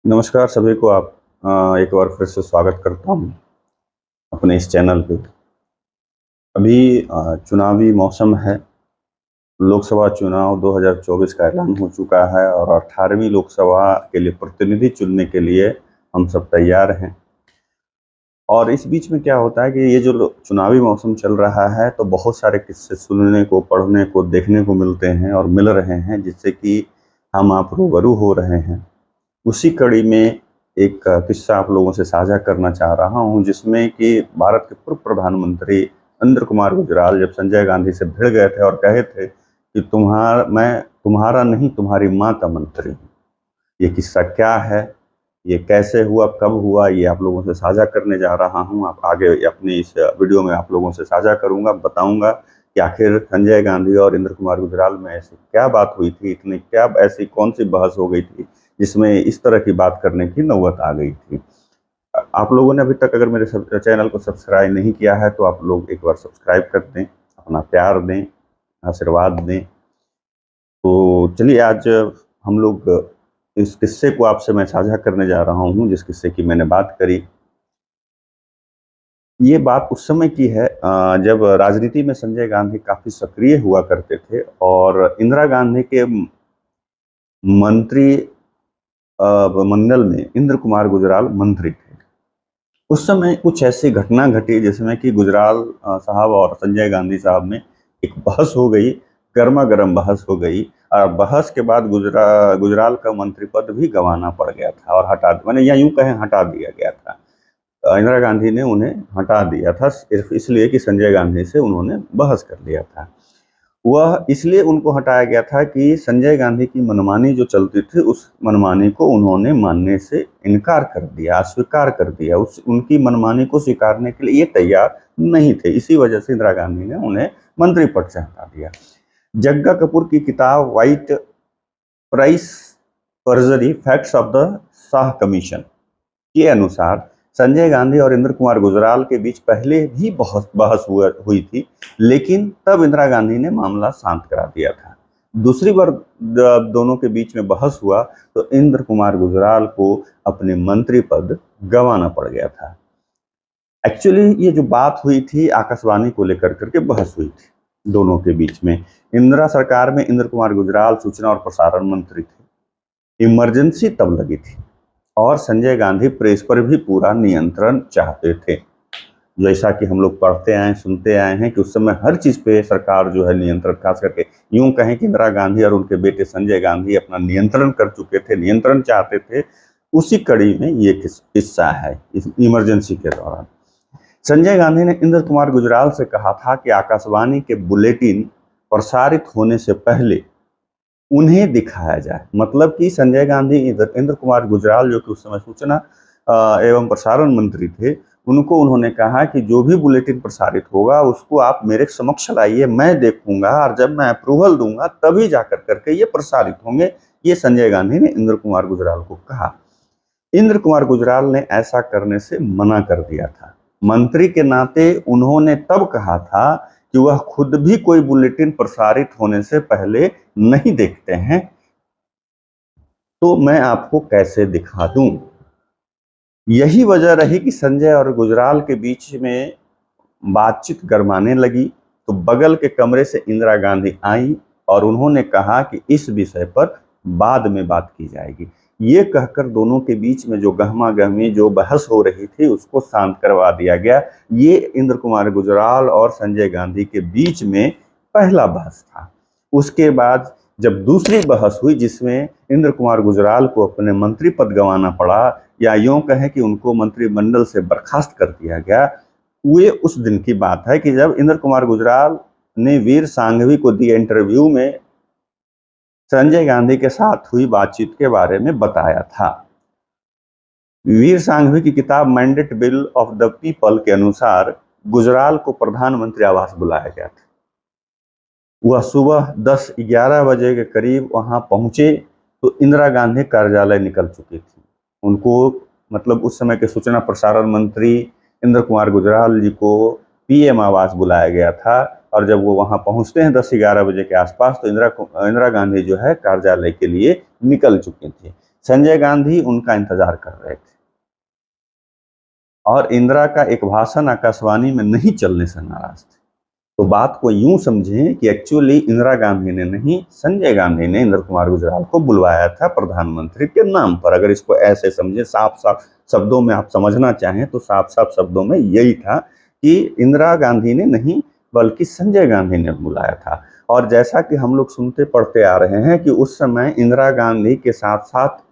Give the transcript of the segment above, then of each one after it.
नमस्कार सभी को। आप एक बार फिर से स्वागत करता हूँ अपने इस चैनल पे। अभी चुनावी मौसम है। लोकसभा चुनाव 2024 का ऐलान हो चुका है और 18वीं लोकसभा के लिए प्रतिनिधि चुनने के लिए हम सब तैयार हैं। और इस बीच में क्या होता है कि ये जो चुनावी मौसम चल रहा है तो बहुत सारे किस्से सुनने को, पढ़ने को, देखने को मिलते हैं और मिल रहे हैं, जिससे कि हम आप रूबरू हो रहे हैं। उसी कड़ी में एक किस्सा आप लोगों से साझा करना चाह रहा हूं, जिसमें कि भारत के पूर्व प्रधानमंत्री इंद्र कुमार गुजराल जब संजय गांधी से भिड़ गए थे और कहे थे कि मैं तुम्हारा नहीं, तुम्हारी मां का मंत्री हूं। ये किस्सा क्या है, ये कैसे हुआ, कब हुआ, ये आप लोगों से साझा करने जा रहा हूं। आप आगे अपनी इस वीडियो में आप लोगों से साझा करूंगा, बताऊंगा कि आखिर संजय गांधी और इंद्र कुमार गुजराल में ऐसी क्या बात हुई थी, इतनी क्या ऐसी कौन सी बहस हो गई थी जिसमें इस तरह की बात करने की नौबत आ गई थी। आप लोगों ने अभी तक अगर मेरे चैनल को सब्सक्राइब नहीं किया है तो आप लोग एक बार सब्सक्राइब कर दें, अपना प्यार दें, आशीर्वाद दें। तो चलिए, आज हम लोग इस किस्से को आपसे मैं साझा करने जा रहा हूँ, जिस किस्से की मैंने बात करी। ये बात उस समय की है जब राजनीति में संजय गांधी काफी सक्रिय हुआ करते थे और इंदिरा गांधी के मंत्री मंडल में इंद्र कुमार गुजराल मंत्री थे। उस समय कुछ ऐसी घटना घटी जिसमें कि गुजराल साहब और संजय गांधी साहब में एक बहस हो गई, गर्मा गर्म बहस हो गई। और बहस के बाद गुजराल का मंत्री पद भी गंवाना पड़ गया था और मैंने या यूं कहें हटा दिया गया था। इंदिरा गांधी ने उन्हें हटा दिया था सिर्फ इसलिए कि संजय गांधी से उन्होंने बहस कर लिया था। वह इसलिए उनको हटाया गया था कि संजय गांधी की मनमानी जो चलती थी, उस मनमानी को उन्होंने मानने से इनकार कर दिया, अस्वीकार कर दिया। उनकी मनमानी को स्वीकारने के लिए ये तैयार नहीं थे। इसी वजह से इंदिरा गांधी ने उन्हें मंत्री पद से हटा दिया। जग्गा कपूर की किताब white price पर्जरी facts of the Shah commission के अनुसार संजय गांधी और इंद्र कुमार गुजराल के बीच पहले भी बहुत बहस हुई थी, लेकिन तब इंदिरा गांधी ने मामला शांत करा दिया था। दूसरी बार जब दोनों के बीच में बहस हुआ तो इंद्र कुमार गुजराल को अपने मंत्री पद गंवाना पड़ गया था। एक्चुअली ये जो बात हुई थी आकाशवाणी को लेकर करके बहस हुई थी दोनों के बीच में। इंदिरा सरकार में इंद्र कुमार गुजराल सूचना और प्रसारण मंत्री थे। इमरजेंसी तब लगी थी और संजय गांधी प्रेस पर भी पूरा नियंत्रण चाहते थे। जैसा कि हम लोग पढ़ते आए, सुनते आए हैं कि उस समय हर चीज पे सरकार जो है नियंत्रण, खास करके यूं कहें कि इंदिरा गांधी और उनके बेटे संजय गांधी अपना नियंत्रण कर चुके थे, नियंत्रण चाहते थे। उसी कड़ी में ये किस्सा है। इस इमरजेंसी के दौरान संजय गांधी ने इंद्र कुमार गुजराल से कहा था कि आकाशवाणी के बुलेटिन प्रसारित होने से पहले उन्हें दिखाया जाए। मतलब कि संजय गांधी इंद्र कुमार गुजराल, जो कि उस समय सूचना एवं प्रसारण मंत्री थे, उनको उन्होंने कहा कि जो भी बुलेटिन प्रसारित होगा उसको आप मेरे समक्ष लाइए, मैं देखूंगा और जब मैं अप्रूवल दूंगा तभी जाकर करके ये प्रसारित होंगे। ये संजय गांधी ने इंद्र कुमार गुजराल को कहा। इंद्र कुमार गुजराल ने ऐसा करने से मना कर दिया था। मंत्री के नाते उन्होंने तब कहा था कि वह खुद भी कोई बुलेटिन प्रसारित होने से पहले नहीं देखते हैं, तो मैं आपको कैसे दिखा दूं। यही वजह रही कि संजय और गुजराल के बीच में बातचीत गरमाने लगी। तो बगल के कमरे से इंदिरा गांधी आई और उन्होंने कहा कि इस विषय पर बाद में बात की जाएगी। ये कहकर दोनों के बीच में जो गहमा गहमी, जो बहस हो रही थी, उसको शांत करवा दिया गया। ये इंद्र कुमार गुजराल और संजय गांधी के बीच में पहला बहस था। उसके बाद जब दूसरी बहस हुई जिसमें इंद्र कुमार गुजराल को अपने मंत्री पद गंवाना पड़ा, या यूं कहें कि उनको मंत्रिमंडल से बर्खास्त कर दिया गया, ये उस दिन की बात है कि जब इंद्र कुमार गुजराल ने वीर सांघवी को दिए इंटरव्यू में संजय गांधी के साथ हुई बातचीत के बारे में बताया था। वीर सांघवी की किताब mandate bill of the people के अनुसार गुजराल को प्रधानमंत्री आवास बुलाया गया था। वह सुबह 10-11 बजे के करीब वहां पहुंचे तो इंदिरा गांधी कार्यालय निकल चुकी थी। उनको, मतलब उस समय के सूचना प्रसारण मंत्री इंद्र कुमार गुजराल जी को पीएम आवास बुलाया गया था। और जब वो वहां पहुंचते हैं 10-11 बजे के आसपास, तो इंदिरा गांधी जो है कार्यालय के लिए निकल चुकी थी। संजय गांधी उनका इंतजार कर रहे थे और इंदिरा का एक भाषण आकाशवाणी में नहीं चलने से नाराज थे। तो बात को यूं समझें कि एक्चुअली इंदिरा गांधी ने नहीं, संजय गांधी ने इंद्र कुमार गुजराल को बुलवाया था प्रधानमंत्री के नाम पर। अगर इसको ऐसे समझे, साफ साफ शब्दों में आप समझना चाहें तो साफ साफ शब्दों में यही था कि इंदिरा गांधी ने नहीं बल्कि संजय गांधी ने बुलाया था। और जैसा कि हम लोग सुनते पढ़ते आ रहे हैं कि उस समय इंदिरा गांधी के साथ साथ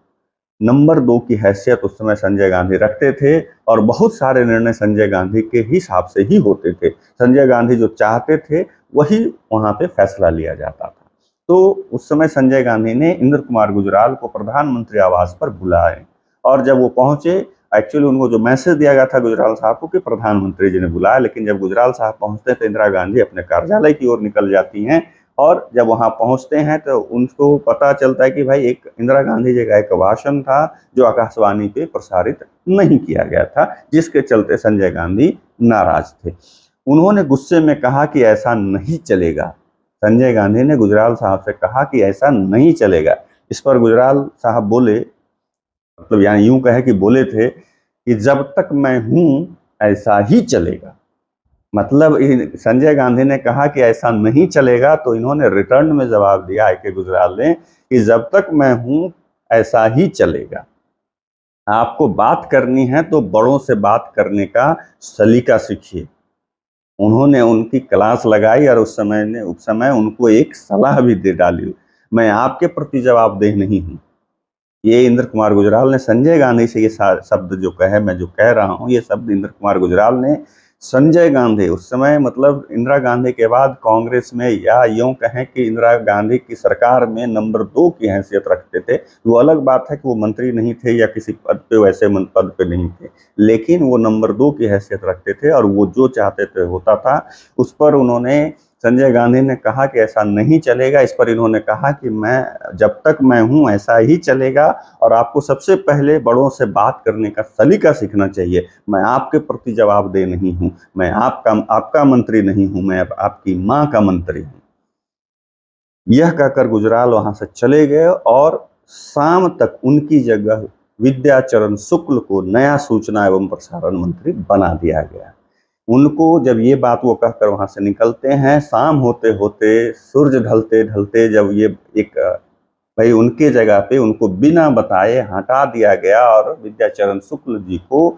नंबर 2 की हैसियत उस समय संजय गांधी रखते थे और बहुत सारे निर्णय संजय गांधी के हिसाब से ही होते थे। संजय गांधी जो चाहते थे वही वहां पे फैसला लिया जाता था। तो उस समय संजय गांधी ने इंद्र कुमार गुजराल को प्रधानमंत्री आवास पर बुलाए और जब वो पहुंचे, एक्चुअली उनको जो मैसेज दिया गया था गुजराल साहब को कि प्रधानमंत्री जी ने बुलाया, लेकिन जब गुजराल साहब पहुंचते तो इंदिरा गांधी अपने कार्यालय की ओर निकल जाती हैं और जब वहां पहुंचते हैं तो उनको पता चलता है कि भाई एक इंदिरा गांधी जी का एक भाषण था जो आकाशवाणी पे प्रसारित नहीं किया गया था, जिसके चलते संजय गांधी नाराज थे। उन्होंने गुस्से में कहा कि ऐसा नहीं चलेगा। संजय गांधी ने गुजराल साहब से कहा कि ऐसा नहीं चलेगा। इस पर गुजराल साहब बोले, मतलब यहाँ यूं कहे कि बोले थे कि जब तक मैं हूं ऐसा ही चलेगा। मतलब संजय गांधी ने कहा कि ऐसा नहीं चलेगा, तो इन्होंने रिटर्न में जवाब दिया आई के गुजराल ने कि जब तक मैं हूं ऐसा ही चलेगा। आपको बात करनी है तो बड़ों से बात करने का सलीका सीखिए। उन्होंने उनकी क्लास लगाई और उस समय उनको एक सलाह भी दे डाली, मैं आपके प्रति जवाबदेह नहीं हूं। ये इंद्र कुमार गुजराल ने संजय गांधी से ये शब्द जो कहे, मैं जो कह रहा हूँ, ये शब्द इंद्र कुमार गुजराल ने संजय गांधी, उस समय मतलब इंदिरा गांधी के बाद कांग्रेस में या यूं कहें कि इंदिरा गांधी की सरकार में नंबर 2 की हैसियत रखते थे। वो अलग बात है कि वो मंत्री नहीं थे या किसी पद पे वैसे पद पे नहीं थे, लेकिन वो नंबर 2 की हैसियत रखते थे और वो जो चाहते थे होता था। उस पर उन्होंने, संजय गांधी ने कहा कि ऐसा नहीं चलेगा। इस पर इन्होंने कहा कि मैं जब तक मैं हूं ऐसा ही चलेगा और आपको सबसे पहले बड़ों से बात करने का सलीका सीखना चाहिए। मैं आपके प्रति जवाबदेह नहीं हूं, मैं आपका मंत्री नहीं हूं, मैं आपकी मां का मंत्री हूं। यह कहकर गुजराल वहां से चले गए और शाम तक उनकी जगह विद्याचरण शुक्ल को नया सूचना एवं प्रसारण मंत्री बना दिया गया। उनको जब ये बात वो कहकर वहां से निकलते हैं, शाम होते होते, सूरज ढलते ढलते, जब ये एक भाई उनके जगह पे उनको बिना बताए हटा दिया गया और विद्याचरण शुक्ल जी को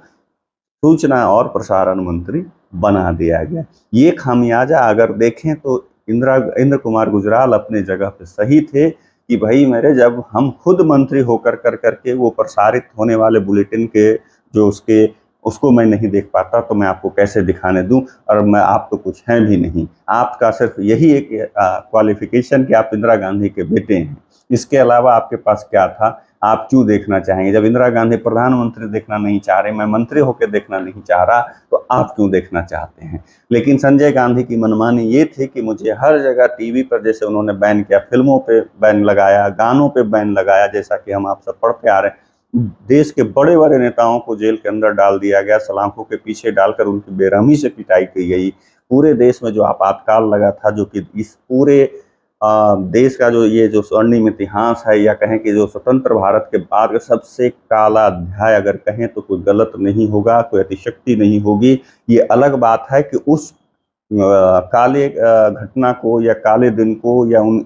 सूचना और प्रसारण मंत्री बना दिया गया। ये खामियाजा अगर देखें तो इंद्र कुमार गुजराल अपने जगह पे सही थे कि भाई मेरे, जब हम खुद मंत्री होकर कर करके वो प्रसारित होने वाले बुलेटिन के जो उसको मैं नहीं देख पाता तो मैं आपको कैसे दिखाने दूं, और मैं, आप तो कुछ हैं भी नहीं, आपका सिर्फ यही एक क्वालिफिकेशन कि आप इंदिरा गांधी के बेटे हैं, इसके अलावा आपके पास क्या था, आप क्यों देखना चाहेंगे? जब इंदिरा गांधी प्रधानमंत्री देखना नहीं चाह रहे, मैं मंत्री होकर देखना नहीं चाह रहा, तो आप क्यों देखना चाहते हैं? लेकिन संजय गांधी की मनमानी ये थी कि मुझे हर जगह टीवी पर, जैसे उन्होंने बैन किया, फिल्मों पे बैन लगाया, गानों पे बैन लगाया, जैसा कि हम आप सब पढ़ते आ रहे हैं। देश के बड़े बड़े नेताओं को जेल के अंदर डाल दिया गया, सलाखों के पीछे डालकर उनकी बेरहमी से पिटाई की गई। पूरे देश में जो आपातकाल लगा था, जो कि इस पूरे देश का जो स्वर्णिम इतिहास है, या कहें कि जो स्वतंत्र भारत के बाद का सबसे काला अध्याय अगर कहें तो कोई गलत नहीं होगा, कोई अतिशक्ति नहीं होगी। ये अलग बात है कि उस काले घटना को या काले दिन को या उन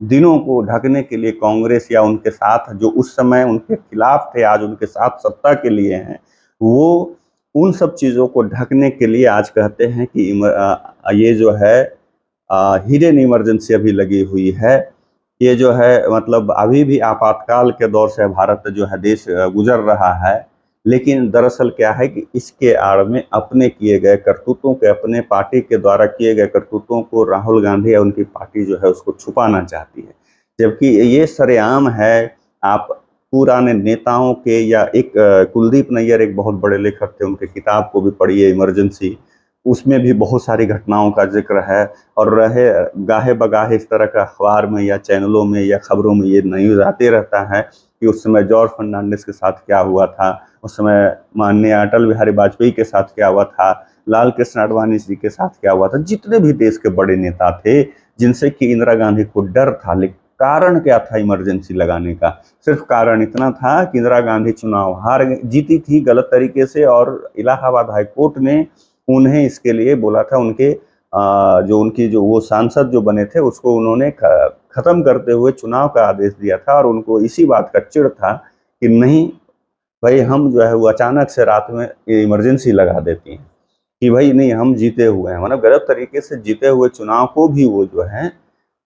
दिनों को ढकने के लिए कांग्रेस या उनके साथ जो उस समय उनके खिलाफ थे, आज उनके साथ सत्ता के लिए हैं, वो उन सब चीज़ों को ढकने के लिए आज कहते हैं कि ये जो है हिडन इमरजेंसी अभी लगी हुई है। ये जो है मतलब अभी भी आपातकाल के दौर से भारत जो है देश गुजर रहा है, लेकिन दरअसल क्या है कि इसके आड़ में अपने किए गए करतूतों के, अपने पार्टी के द्वारा किए गए करतूतों को राहुल गांधी या उनकी पार्टी जो है उसको छुपाना चाहती है, जबकि ये सरेआम है। आप पुराने नेताओं के, या एक कुलदीप नैयर एक बहुत बड़े लेखक थे, उनके किताब को भी पढ़िए, इमरजेंसी, उसमें भी बहुत सारी घटनाओं का जिक्र है। और रहे गाहे बगाहे इस तरह का अखबार में या चैनलों में या खबरों में ये न्यूज़ आते रहता है कि उस समय जॉर्ज फर्नांडिस के साथ क्या हुआ था, उस समय माननीय अटल बिहारी वाजपेयी के साथ क्या हुआ था, लाल कृष्ण आडवाणी जी के साथ क्या हुआ था। जितने भी देश के बड़े नेता थे जिनसे कि इंदिरा गांधी को डर था, कारण क्या था इमरजेंसी लगाने का? सिर्फ कारण इतना था कि इंदिरा गांधी चुनाव जीती थी गलत तरीके से, और इलाहाबाद हाई कोर्ट ने उन्हें इसके लिए बोला था। जो वो सांसद जो बने थे उसको उन्होंने खत्म करते हुए चुनाव का आदेश दिया था, और उनको इसी बात का चिढ़ था कि नहीं भाई, हम जो है वो अचानक से रात में इमरजेंसी लगा देती हैं कि भाई नहीं, हम जीते हुए हैं। मतलब गलत तरीके से जीते हुए चुनाव को भी वो जो है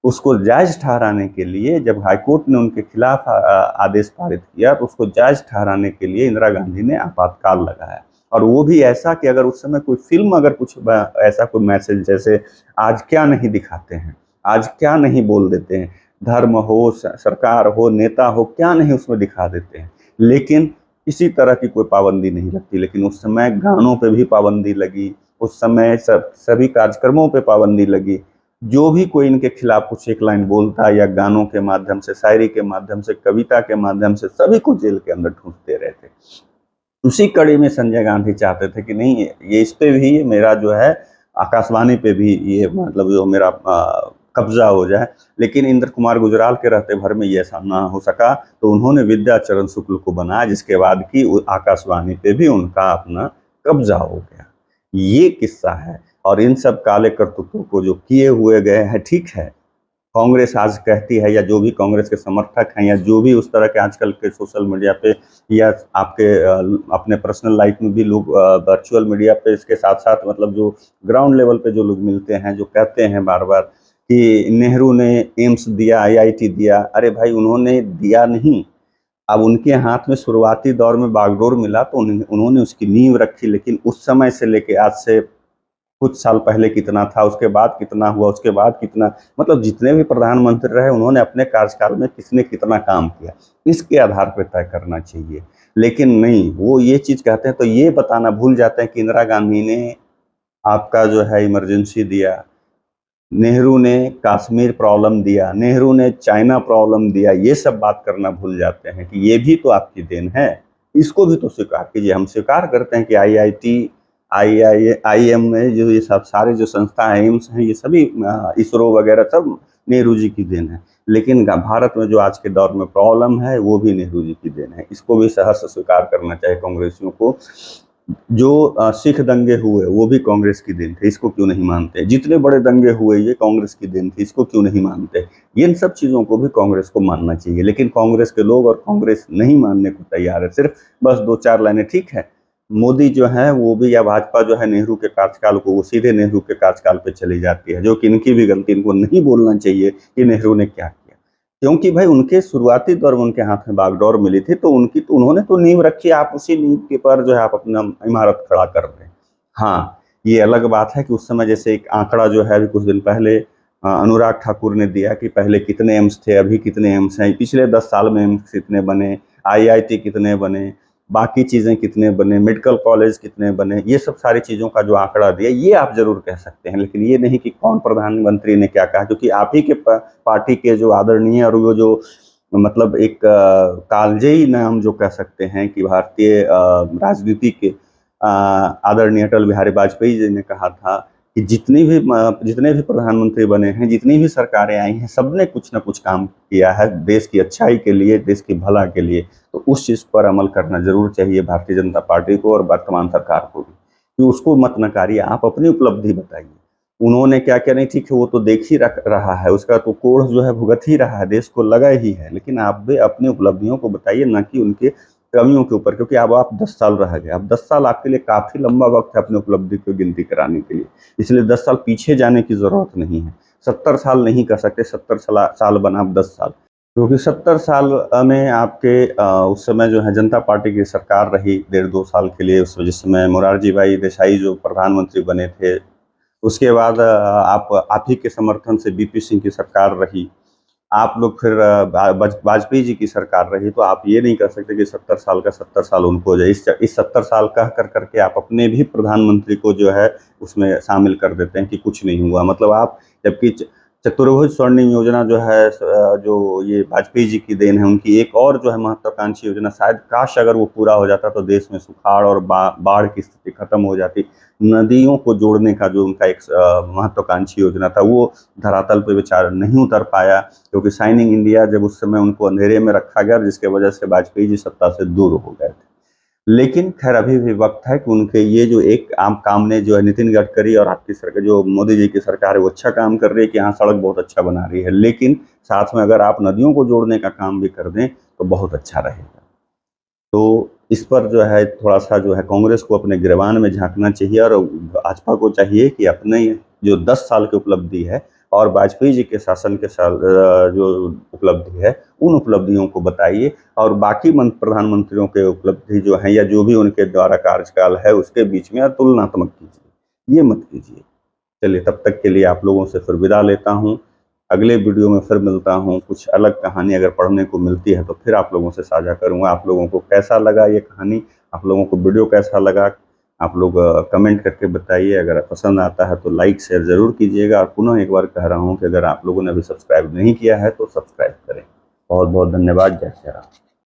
उसको जायज ठहराने के लिए, जब हाईकोर्ट ने उनके खिलाफ आदेश पारित किया, तो उसको जायज ठहराने के लिए इंदिरा गांधी ने आपातकाल लगाया। और वो भी ऐसा कि अगर उस समय कोई फिल्म, अगर कुछ ऐसा कोई मैसेज, जैसे आज क्या नहीं दिखाते हैं, आज क्या नहीं बोल देते हैं, धर्म हो, सरकार हो, नेता हो, क्या नहीं उसमें दिखा देते हैं, लेकिन किसी तरह की कोई पाबंदी नहीं लगती। लेकिन उस समय गानों पे भी पाबंदी लगी, उस समय सभी कार्यक्रमों पे पाबंदी लगी। जो भी कोई इनके खिलाफ कुछ एक लाइन बोलता, या गानों के माध्यम से, शायरी के माध्यम से, कविता के माध्यम से, सभी को जेल के अंदर ठूंसते रहते। उसी कड़ी में संजय गांधी चाहते थे कि नहीं, ये इस पे भी मेरा जो है, आकाशवाणी पे भी ये मतलब जो मेरा कब्जा हो जाए। लेकिन इंद्र कुमार गुजराल के रहते भर में ये ऐसा ना हो सका, तो उन्होंने विद्याचरण शुक्ल को बनाया, जिसके बाद की आकाशवाणी पे भी उनका अपना कब्जा हो गया। ये किस्सा है। और इन सब काले करतूतों को जो किए हुए गए हैं, ठीक है, कांग्रेस आज कहती है, या जो भी कांग्रेस के समर्थक हैं, या जो भी उस तरह के आजकल के सोशल मीडिया पे, या आपके अपने पर्सनल लाइफ में भी लोग वर्चुअल मीडिया पे, इसके साथ साथ मतलब जो ग्राउंड लेवल पे जो लोग मिलते हैं, जो कहते हैं बार बार कि नेहरू ने एम्स दिया, आईआईटी दिया। अरे भाई, उन्होंने दिया नहीं, अब उनके हाथ में शुरुआती दौर में बागडोर मिला तो उन्होंने उसकी नींव रखी। लेकिन उस समय से लेके आज से कुछ साल पहले कितना था, उसके बाद कितना हुआ, उसके बाद कितना, मतलब जितने भी प्रधानमंत्री रहे, उन्होंने अपने कार्यकाल में किसने कितना काम किया, इसके आधार पर तय करना चाहिए। लेकिन नहीं, वो ये चीज़ कहते हैं तो ये बताना भूल जाते हैं कि इंदिरा गांधी ने आपका जो है इमरजेंसी दिया, नेहरू ने कश्मीर प्रॉब्लम दिया, नेहरू ने चाइना प्रॉब्लम दिया। ये सब बात करना भूल जाते हैं कि ये भी तो आपकी देन है, इसको भी तो स्वीकार कीजिए। हम स्वीकार करते हैं कि आईआईटी, आईआईएम में जो ये सब सारे जो संस्था है, एम्स हैं, ये सभी इसरो वगैरह सब नेहरू जी की देन है। लेकिन भारत में जो आज के दौर में प्रॉब्लम है, वो भी नेहरू जी की देन है। इसको भी सहर्ष स्वीकार करना चाहिए कांग्रेसियों को। जो सिख दंगे हुए, वो भी कांग्रेस की देन थे, इसको क्यों नहीं मानते? जितने बड़े दंगे हुए, ये कांग्रेस की देन थी, इसको क्यों नहीं मानते? इन सब चीज़ों को भी कांग्रेस को मानना चाहिए। लेकिन कांग्रेस के लोग और कांग्रेस नहीं मानने को तैयार है, सिर्फ बस दो चार लाइनें। ठीक है, मोदी जो है वो भी, या भाजपा जो है, नेहरू के कार्यकाल को वो सीधे नेहरू के कार्यकाल पे चली जाती है, जो कि इनकी भी गलती। इनको नहीं बोलना चाहिए कि नेहरू ने क्या किया, क्योंकि भाई उनके शुरुआती दौर में उनके हाथ में बागडोर मिली थी, तो उन्होंने तो नींव रखी, आप उसी नींव के पर जो है आप अपना इमारत खड़ा कर रहे हैं। हाँ, ये अलग बात है कि उस समय जैसे एक आंकड़ा जो है अभी कुछ दिन पहले अनुराग ठाकुर ने दिया कि पहले कितने एम्स थे, अभी कितने एम्स हैं, पिछले 10 साल में एम्स कितने बने, आईआईटी कितने बने, बाकी चीज़ें कितने बने, मेडिकल कॉलेज कितने बने, ये सब सारी चीज़ों का जो आंकड़ा दिया, ये आप जरूर कह सकते हैं। लेकिन ये नहीं कि कौन प्रधानमंत्री ने क्या कहा, क्योंकि आप ही के पार्टी के जो आदरणीय, और वो जो मतलब एक कालजयी नाम जो कह सकते हैं कि भारतीय राजनीति के आदरणीय अटल बिहारी वाजपेयी जी ने कहा था कि जितने भी प्रधानमंत्री बने हैं, जितनी भी सरकारें आई हैं, सबने कुछ ना कुछ काम किया है देश की अच्छाई के लिए, देश की भला के लिए। तो उस चीज़ पर अमल करना जरूर चाहिए भारतीय जनता पार्टी को और वर्तमान सरकार को भी, कि उसको मत नकारिए, आप अपनी उपलब्धि बताइए। उन्होंने क्या क्या नहीं, ठीक है, वो तो देख ही रहा है, उसका तो कोढ़ जो है भुगत ही रहा है, देश को लगा ही है। लेकिन आप भी अपनी उपलब्धियों को बताइए, ना कि उनके कमियों के ऊपर, क्योंकि अब आप 10 साल रह गए। अब 10 साल आपके लिए काफ़ी लंबा वक्त है अपनी उपलब्धि को गिनती कराने के लिए, इसलिए 10 साल पीछे जाने की ज़रूरत नहीं है। 70 साल नहीं कर सकते, 70 साल बनाम 10 साल, क्योंकि 70 साल में आपके उस समय जो है जनता पार्टी की सरकार रही 1.5-2 साल के लिए, उस जिस समय मोरारजी भाई देसाई जो प्रधानमंत्री बने थे। उसके बाद आप ही के समर्थन से बीपी सिंह की सरकार रही, आप लोग फिर वाजपेयी जी की सरकार रही। तो आप ये नहीं कर सकते कि 70 साल का 70 साल उनको जाए। इस 70 साल कह कर करके आप अपने भी प्रधानमंत्री को जो है उसमें शामिल कर देते हैं कि कुछ नहीं हुआ। मतलब आप, जबकि चतुर्भुज स्वर्णिम योजना जो है जो ये वाजपेयी जी की देन है। उनकी एक और जो है महत्वाकांक्षी योजना, शायद काश अगर वो पूरा हो जाता तो देश में सुखाड़ और बाढ़ की स्थिति खत्म हो जाती। नदियों को जोड़ने का जो उनका एक महत्वाकांक्षी योजना था, वो धरातल पे बेचारा नहीं उतर पाया, क्योंकि शाइनिंग इंडिया जब उस समय उनको अंधेरे में रखा गया, जिसके वजह से वाजपेयी जी सत्ता से दूर हो गए थे। लेकिन खैर अभी भी वक्त है कि उनके ये जो एक आम काम ने जो है, नितिन गडकरी और आपकी सरकार, जो मोदी जी की सरकार है, वो अच्छा काम कर रही है कि हाँ सड़क बहुत अच्छा बना रही है, लेकिन साथ में अगर आप नदियों को जोड़ने का काम भी कर दें तो बहुत अच्छा रहेगा। तो इस पर जो है थोड़ा सा जो है कांग्रेस को अपने गिरबान में झांकना चाहिए, और भाजपा को चाहिए कि अपने जो 10 साल की उपलब्धि है और वाजपेयी जी के शासन के साल जो उपलब्धि है, उन उपलब्धियों को बताइए, और बाकी प्रधानमंत्रियों के उपलब्धि जो है या जो भी उनके द्वारा कार्यकाल है उसके बीच में तुलनात्मक कीजिए, ये मत कीजिए। चलिए, तब तक के लिए आप लोगों से फिर विदा लेता हूँ। अगले वीडियो में फिर मिलता हूँ। कुछ अलग कहानी अगर पढ़ने को मिलती है तो फिर आप लोगों से साझा करूँगा। आप लोगों को कैसा लगा ये कहानी, आप लोगों को वीडियो कैसा लगा, आप लोग कमेंट करके बताइए। अगर पसंद आता है तो लाइक शेयर ज़रूर कीजिएगा, और पुनः एक बार कह रहा हूँ कि अगर आप लोगों ने अभी सब्सक्राइब नहीं किया है तो सब्सक्राइब करें। बहुत बहुत धन्यवाद। जय श्री राम।